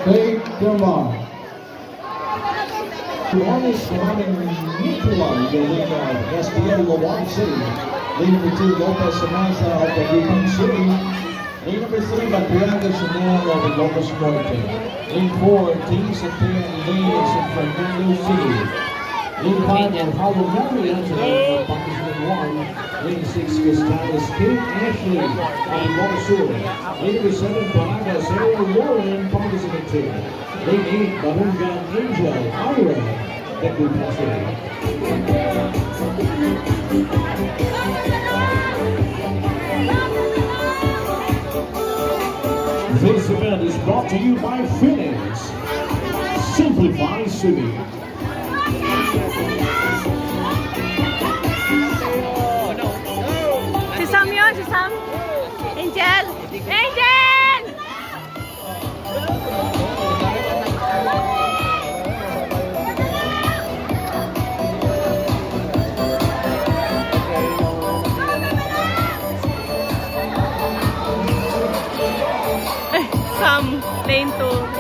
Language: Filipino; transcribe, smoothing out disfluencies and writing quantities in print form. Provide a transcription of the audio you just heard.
Take them on. Honest running Nicola, the leader of SBL Lawag City. Lead number 2, Lopez Samantha of the Bukang City. Lead number 3, Madriaga Chanel of the Lopez Norte. Lead 4, Team Santiago Lee of San Fernando City. Lead 5, Alejandro Mariano of Pangasinan 1. Lead 6, Gustavus Kate Ashley of Bukang Sur. Lead number 7, Balaga Sarah Lauren, Pangasinan 2. Lead 8, Barungan Angel Ira, Bukang City. This event is brought to you by Phoenix. Simplify Swimming. Si Sam yun, si Sam. Angel! Angel! Sam, lane 2.